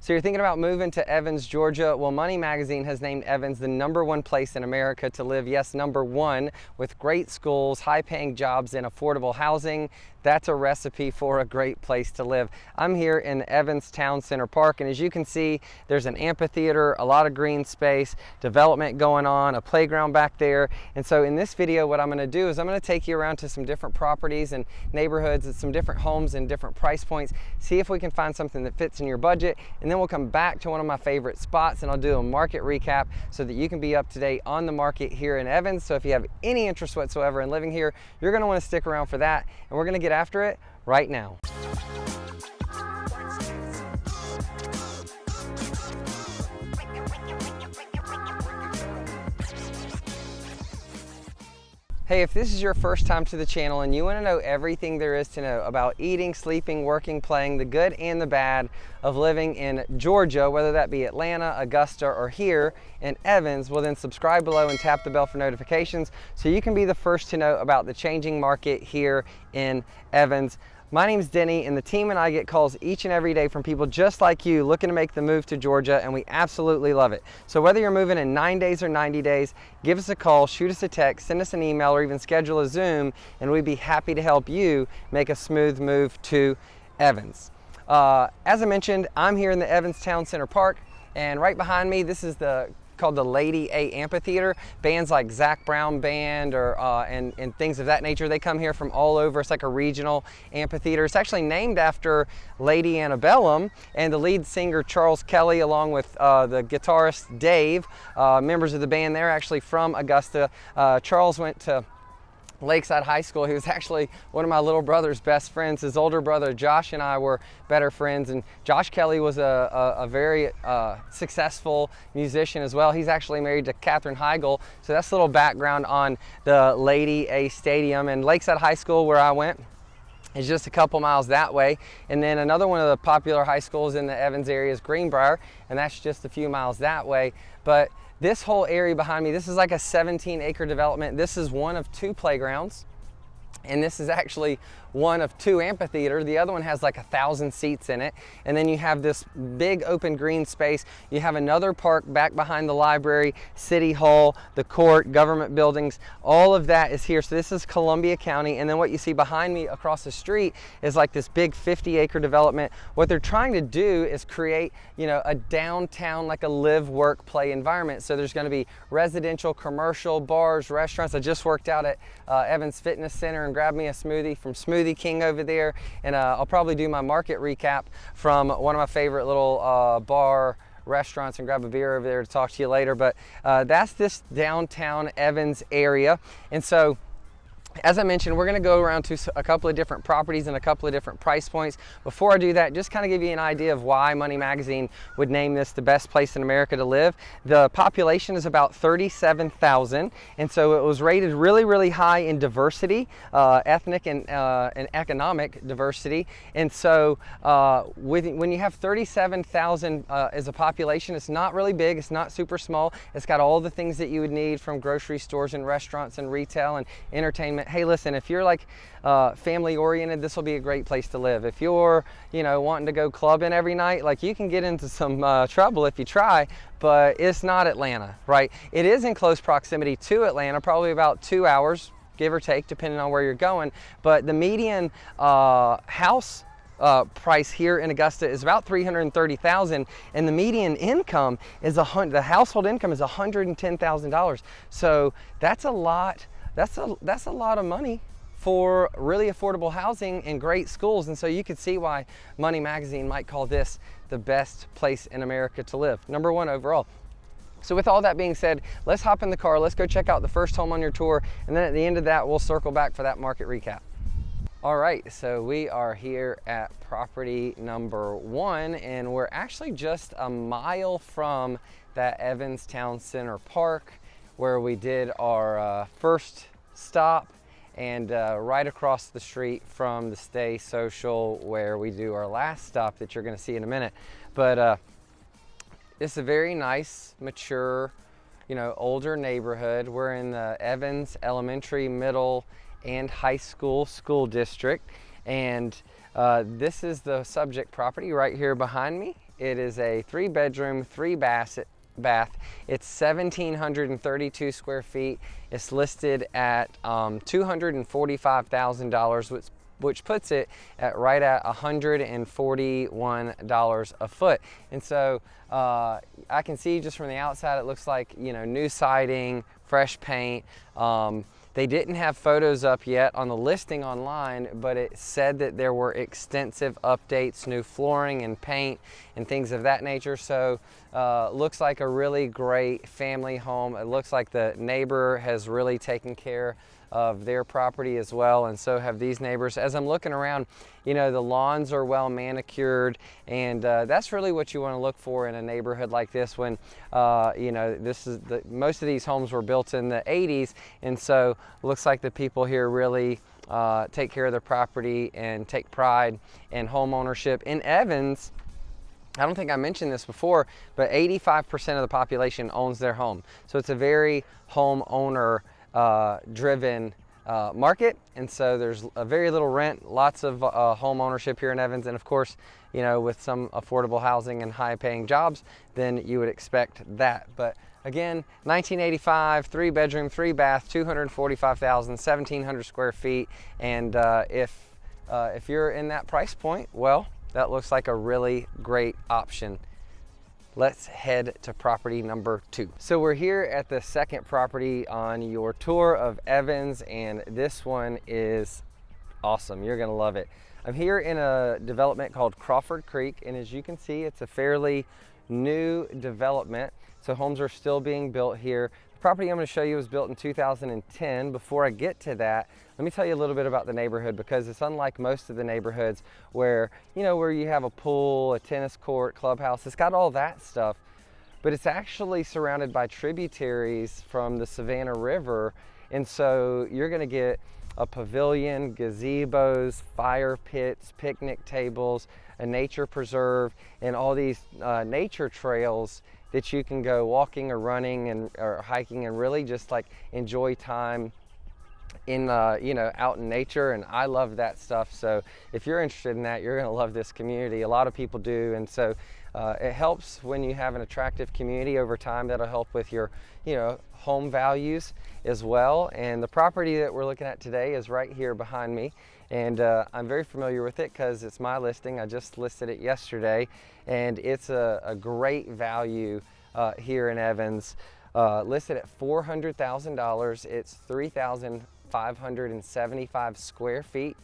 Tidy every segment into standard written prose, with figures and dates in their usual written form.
So you're thinking about moving to Evans, Georgia. Well, Money Magazine has named Evans the #1 place in America to live. Yes, #1, with great schools, high-paying jobs, and affordable housing. That's a recipe for a great place to live. I'm here in Evans Town Center Park, and as you can see, there's an amphitheater, a lot of green space, development going on, a playground back there. And so in this video, what I'm going to do is I'm going to take you around to some different properties and neighborhoods and some different homes and different price points, see if we can find something that fits in your budget, and then we'll come back to one of my favorite spots and I'll do a market recap so that you can be up to date on the market here in Evans. So if you have any interest whatsoever in living here, you're going to want to stick around for that, and we're going to get after it right now. Hey, if this is your first time to the channel and you want to know everything there is to know about eating, sleeping, working, playing, the good and the bad of living in Georgia, whether that be Atlanta, Augusta, or here in Evans, well then subscribe below and tap the bell for notifications so you can be the first to know about the changing market here in Evans. My name's Denny, and the team and I get calls each and every day from people just like you looking to make the move to Georgia, and we absolutely love it. So whether you're moving in 9 days or 90 days, give us a call, shoot us a text, send us an email, or even schedule a Zoom, and we'd be happy to help you make a smooth move to Evans. As I mentioned, I'm here in the Evans Town Center Park, and right behind me, this is called the Lady A Amphitheater. Bands like Zach Brown Band and things of that nature, they come here from all over. It's like a regional amphitheater. It's actually named after Lady Antebellum and the lead singer Charles Kelly, along with the guitarist Dave. Members of the band, they're actually from Augusta. Charles went to Lakeside High School. He was actually one of my little brother's best friends. His older brother Josh and I were better friends, and Josh Kelly was a very successful musician as well. He's actually married to Katherine Heigl, so that's a little background on the Lady A Stadium. And Lakeside High School, where I went, is just a couple miles that way. And then another one of the popular high schools in the Evans area is Greenbrier, and that's just a few miles that way. But this whole area behind me, this is like a 17-acre development. This is one of 2 playgrounds, and this is actually one of 2 amphitheaters. The other one has like 1,000 seats in it. And then you have this big open green space. You have another park back behind the library, City Hall, the court, government buildings. All of that is here. So this is Columbia County. And then what you see behind me across the street is like this big 50-acre development. What they're trying to do is create, you know, a downtown, like a live, work, play environment. So there's going to be residential, commercial, bars, restaurants. I just worked out at Evans Fitness Center and grabbed me a smoothie from Smoothie King over there, and I'll probably do my market recap from one of my favorite little bar restaurants and grab a beer over there to talk to you later. But that's this downtown Evans area. And so as I mentioned, we're going to go around to a couple of different properties and a couple of different price points. Before I do that, just kind of give you an idea of why Money Magazine would name this the best place in America to live. The population is about 37,000, and so it was rated really, really high in diversity, ethnic and economic diversity. And so when you have 37,000 as a population, it's not really big, it's not super small. It's got all the things that you would need from grocery stores and restaurants and retail and entertainment. Hey, listen, if you're like family oriented, this will be a great place to live. If you're, you know, wanting to go clubbing every night, like, you can get into some trouble if you try, but it's not Atlanta, right? It is in close proximity to Atlanta, probably about 2 hours, give or take, depending on where you're going. But the median house price here in Augusta is about $330,000, and the median income is the household income is $110,000. So that's a lot. That's a lot of money for really affordable housing and great schools. And so you could see why Money Magazine might call this the best place in America to live, #1 overall. So with all that being said, let's hop in the car, let's go check out the first home on your tour, and then at the end of that, we'll circle back for that market recap. All right, so we are here at property #1, and we're actually just a mile from that Evans Town Center Park, where we did our first stop, and right across the street from the Stay Social, where we do our last stop that you're going to see in a minute. But it's a very nice, mature, you know, older neighborhood. We're in the Evans Elementary, Middle, and High School School District, and this is the subject property right here behind me. It is a 3-bedroom, 3-bath. It's 1,732 square feet. It's listed at $245,000, which puts it at right at $141 a foot. And so I can see just from the outside, it looks like, you know, new siding, fresh paint. They didn't have photos up yet on the listing online, but it said that there were extensive updates, new flooring and paint and things of that nature. So looks like a really great family home. It looks like the neighbor has really taken care of their property as well, and so have these neighbors. As I'm looking around, you know, the lawns are well manicured, and that's really what you want to look for in a neighborhood like this when you know, most of these homes were built in the 80s, and so looks like the people here really take care of their property and take pride in home ownership. In Evans, I don't think I mentioned this before, but 85% of the population owns their home. So it's a very homeowner driven market, and so there's a very little rent, lots of home ownership here in Evans, and of course, you know, with some affordable housing and high paying jobs, then you would expect that. But again, 1985, 3-bedroom, 3-bath, 245,000, 1,700 square feet, and if you're in that price point, well, that looks like a really great option. Let's head to property number 2. So we're here at the second property on your tour of Evans, and this one is awesome. You're gonna love it. I'm here in a development called Crawford Creek, and as you can see, it's a fairly new development. So homes are still being built here. The property I'm gonna show you was built in 2010. Before I get to that, let me tell you a little bit about the neighborhood, because it's unlike most of the neighborhoods where, you know, where you have a pool, a tennis court, clubhouse. It's got all that stuff, but it's actually surrounded by tributaries from the Savannah River. And so you're gonna get a pavilion, gazebos, fire pits, picnic tables, a nature preserve, and all these nature trails that you can go walking or running or hiking and really just like enjoy time in you know, out in nature. And I love that stuff. So if you're interested in that, you're gonna love this community. A lot of people do, and so it helps when you have an attractive community over time. That'll help with your, you know, home values as well. And the property that we're looking at today is right here behind me, and I'm very familiar with it because it's my listing. I just listed it yesterday, and it's a great value here in Evans. Listed at $400,000. It's 3,575 square feet.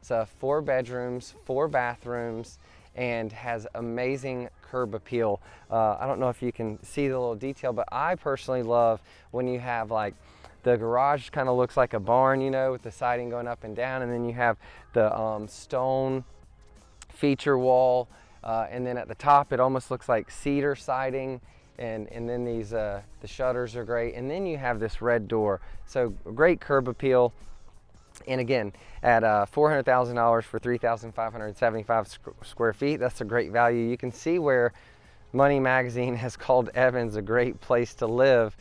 It's 4 bedrooms, 4 bathrooms, and has amazing curb appeal. I don't know if you can see the little detail, but I personally love when you have like the garage kind of looks like a barn, you know, with the siding going up and down, and then you have the stone feature wall, and then at the top it almost looks like cedar siding. And then these the shutters are great, and then you have this red door. So great curb appeal, and again at $400,000 for 3,575 square feet. That's a great value. You can see where Money Magazine has called Evans a great place to live,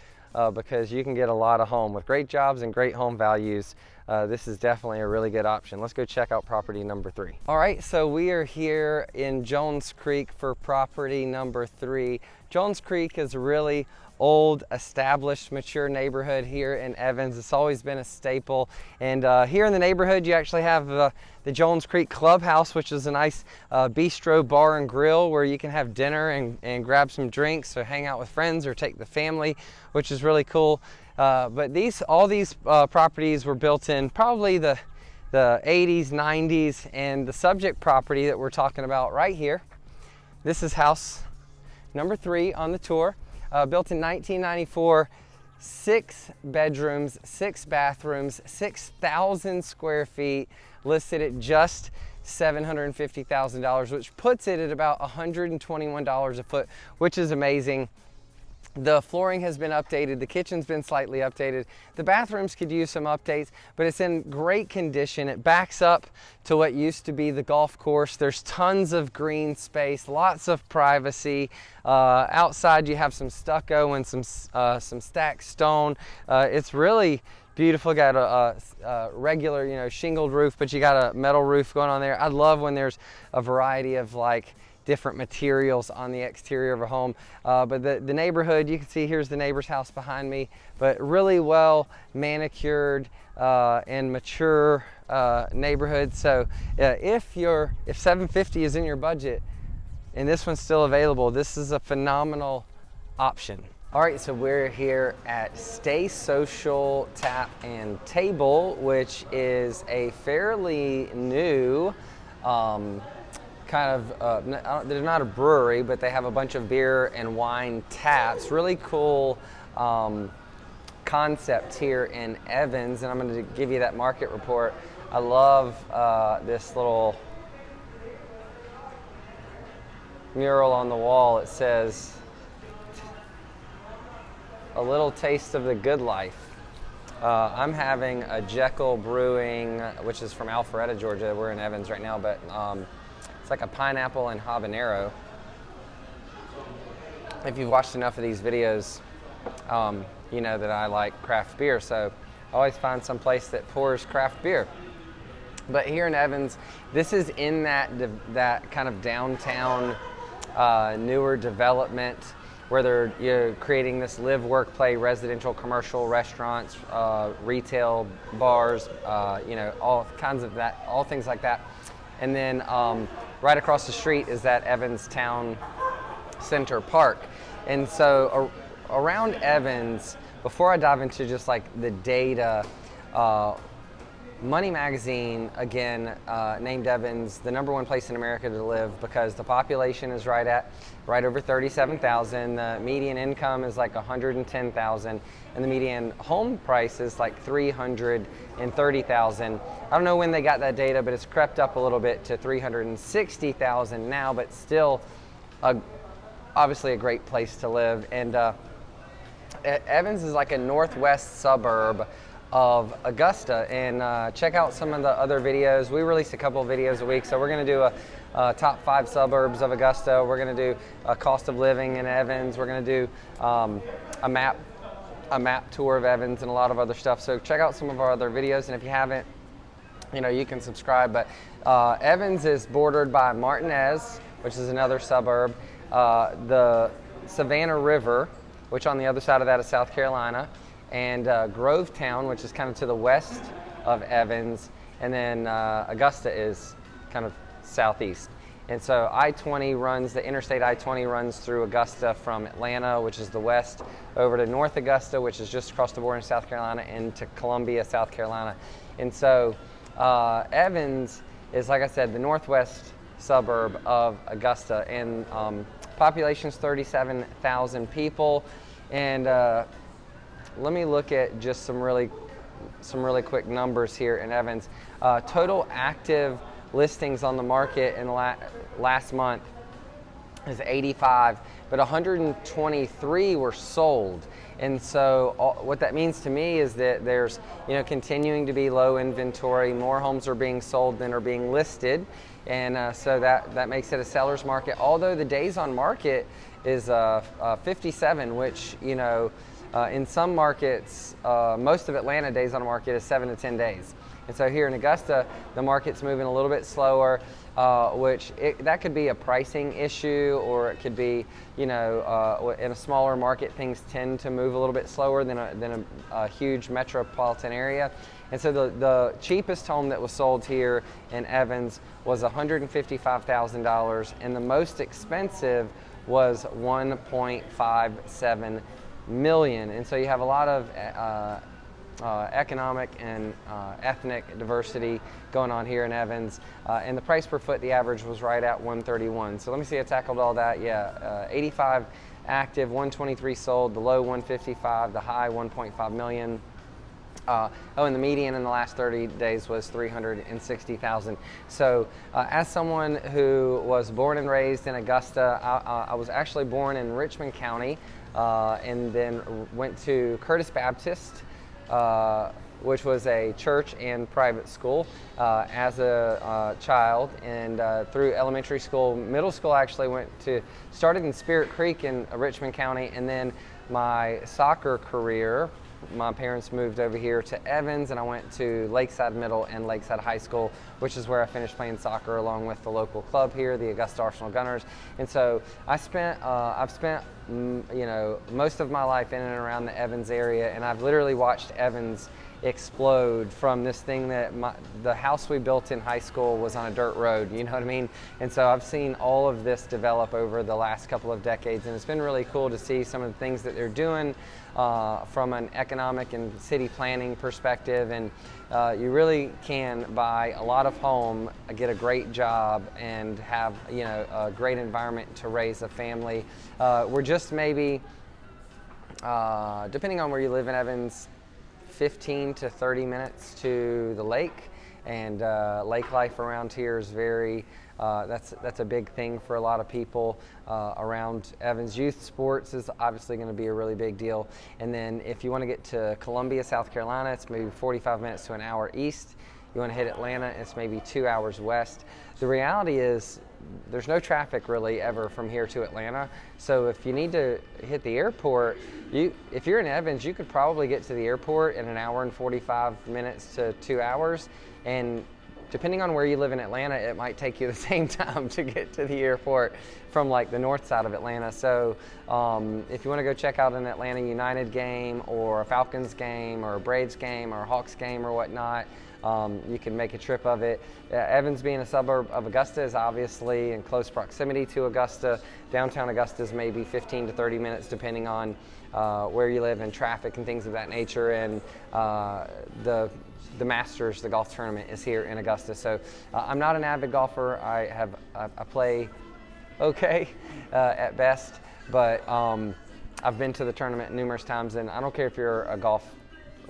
because you can get a lot of home with great jobs and great home values. This is definitely a really good option. Let's go check out property number 3. All right, so we are here in Jones Creek for property number 3. Jones Creek is a really old, established, mature neighborhood here in Evans. It's always been a staple. And here in the neighborhood, you actually have the Jones Creek Clubhouse, which is a nice bistro, bar, and grill where you can have dinner and grab some drinks or hang out with friends or take the family, which is really cool. But all these properties were built in probably the 80s, 90s, and the subject property that we're talking about right here, this is house number 3 on the tour, built in 1994, 6 bedrooms, 6 bathrooms, 6,000 square feet, listed at just $750,000, which puts it at about $121 a foot, which is amazing. The flooring has been updated, the kitchen's been slightly updated, the bathrooms could use some updates, but it's in great condition. It backs up to what used to be the golf course. There's tons of green space, lots of privacy. Outside you have some stucco and some stacked stone. It's really beautiful. Got a regular, you know, shingled roof, but you got a metal roof going on there. I love when there's a variety of like different materials on the exterior of a home. But the neighborhood, you can see here's the neighbor's house behind me, but really well manicured and mature neighborhood. So if $750 is in your budget and this one's still available, this is a phenomenal option. All right, so we're here at Stay Social Tap and Table, which is a fairly new they're not a brewery, but they have a bunch of beer and wine taps. Really cool concept here in Evans, and I'm going to give you that market report. I love this little mural on the wall. It says, "A little taste of the good life." I'm having a Jekyll Brewing, which is from Alpharetta, Georgia. We're in Evans right now, but it's like a pineapple and habanero. If you've watched enough of these videos, you know that I like craft beer, so I always find some place that pours craft beer. But here in Evans, this is in that kind of downtown newer development where they're creating this live, work, play, residential, commercial, restaurants, retail, bars, all kinds of that, all things like that. And then right across the street is that Evans Town Center Park. And so around Evans, before I dive into just like the data, Money Magazine, again, named Evans the #1 place in America to live because the population is right over 37,000. The median income is like 110,000, and the median home price is like 330,000. I don't know when they got that data, but it's crept up a little bit to 360,000 now, but still, obviously a great place to live. And Evans is like a northwest suburb of Augusta, and check out some of the other videos. We release a couple of videos a week, so we're going to do a top 5 suburbs of Augusta. We're going to do a cost of living in Evans. We're going to do a map tour of Evans and a lot of other stuff. So check out some of our other videos, and if you haven't, you can subscribe. But Evans is bordered by Martinez, which is another suburb, the Savannah River, which on the other side of that is South Carolina, and Grovetown, which is kind of to the west of Evans, and then Augusta is kind of southeast. And so the interstate I-20 runs through Augusta from Atlanta, which is the west, over to North Augusta, which is just across the border in South Carolina, and to Columbia, South Carolina. And so Evans is, like I said, the northwest suburb of Augusta, and population's 37,000 people. And let me look at just some really quick numbers here in Evans. Total active listings on the market in the last month is 85, but 123 were sold. And so what that means to me is that there's continuing to be low inventory. More homes are being sold than are being listed, and so that makes it a seller's market. Although the days on market is 57, which in some markets, most of Atlanta days on market is 7 to 10 days. And so here in Augusta, the market's moving a little bit slower, that could be a pricing issue, or it could be, in a smaller market, things tend to move a little bit slower than a huge metropolitan area. And so the cheapest home that was sold here in Evans was $155,000, and the most expensive was $1.57 million. And so you have a lot of economic and ethnic diversity going on here in Evans, and the price per foot, the average was right at $131. So let me see, I tackled all that. 85 active, 123 sold, the low 155, the high 1.5 million. And the median in the last 30 days was 360,000. So as someone who was born and raised in Augusta, I was actually born in Richmond County, and then went to Curtis Baptist, which was a church and private school as a child, and through elementary school. Middle school, I actually started in Spirit Creek in Richmond County, and then my soccer career my parents moved over here to Evans, and I went to Lakeside Middle and Lakeside High School, which is where I finished playing soccer along with the local club here, the Augusta Arsenal Gunners. And so I've spent most of my life in and around the Evans area, and I've literally watched Evans explode from this thing that the house we built in high school was on a dirt road, you know what I mean? And so I've seen all of this develop over the last couple of decades, and it's been really cool to see some of the things that they're doing from an economic and city planning perspective. And you really can buy a lot of home, get a great job, and have a great environment to raise a family. We're just maybe, depending on where you live in Evans, 15 to 30 minutes to the lake, and lake life around here is very, that's a big thing for a lot of people around Evans. Youth sports is obviously going to be a really big deal. And then if you want to get to Columbia, South Carolina, it's maybe 45 minutes to an hour east. You want to hit Atlanta, it's maybe 2 hours west. The reality is there's no traffic really ever from here to Atlanta. So if you need to hit the airport, if you're in Evans, you could probably get to the airport in an hour and 45 minutes to 2 hours. And depending on where you live in Atlanta, it might take you the same time to get to the airport from like the north side of Atlanta. So if you want to go check out an Atlanta United game or a Falcons game or a Braves game or a Hawks game or whatnot, you can make a trip of it. Evans, being a suburb of Augusta, is obviously in close proximity to Augusta. Downtown Augusta is maybe 15 to 30 minutes depending on where you live and traffic and things of that nature. And the Masters, the golf tournament, is here in Augusta. So I'm not an avid golfer. I play okay at best, but I've been to the tournament numerous times, and I don't care if you're a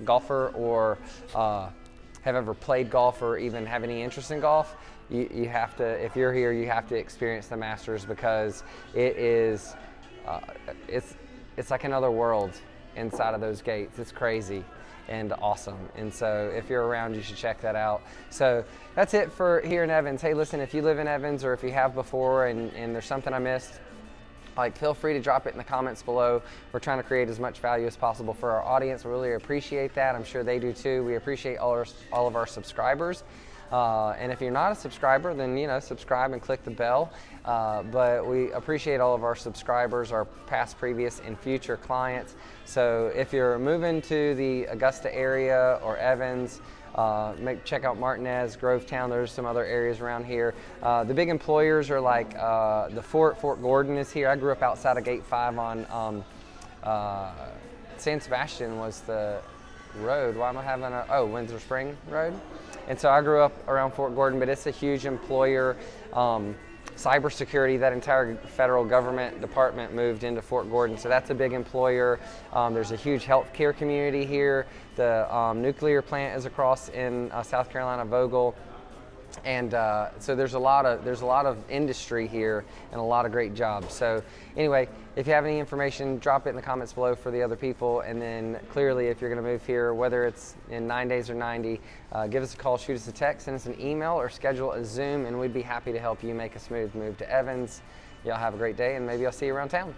golfer or have ever played golf or even have any interest in golf. You have to, if you're here, you have to experience the Masters, because it is it's like another world inside of those gates. It's crazy and awesome. And so if you're around, you should check that out. So that's it for here in Evans. Hey, listen, if you live in Evans, or if you have before and there's something I missed, feel free to drop it in the comments below. We're trying to create as much value as possible for our audience. We really appreciate that. I'm sure they do too. We appreciate all of our subscribers. And if you're not a subscriber, then subscribe and click the bell. But we appreciate all of our subscribers, our past, previous, and future clients. So if you're moving to the Augusta area or Evans, check out Martinez, Grovetown. There's some other areas around here. The big employers are like the Fort Gordon is here. I grew up outside of Gate 5 on San Sebastian was the road. Why am I having Windsor Spring Road? And so I grew up around Fort Gordon, but it's a huge employer. Cybersecurity, that entire federal government department moved into Fort Gordon, so that's a big employer. There's a huge healthcare community here. The nuclear plant is across in South Carolina, Vogel. And so there's a lot of industry here and a lot of great jobs. So anyway, if you have any information, drop it in the comments below for the other people. And then clearly, if you're going to move here, whether it's in 9 days or 90, give us a call, shoot us a text, send us an email, or schedule a Zoom, and we'd be happy to help you make a smooth move to Evans. Y'all have a great day, and maybe I'll see you around town.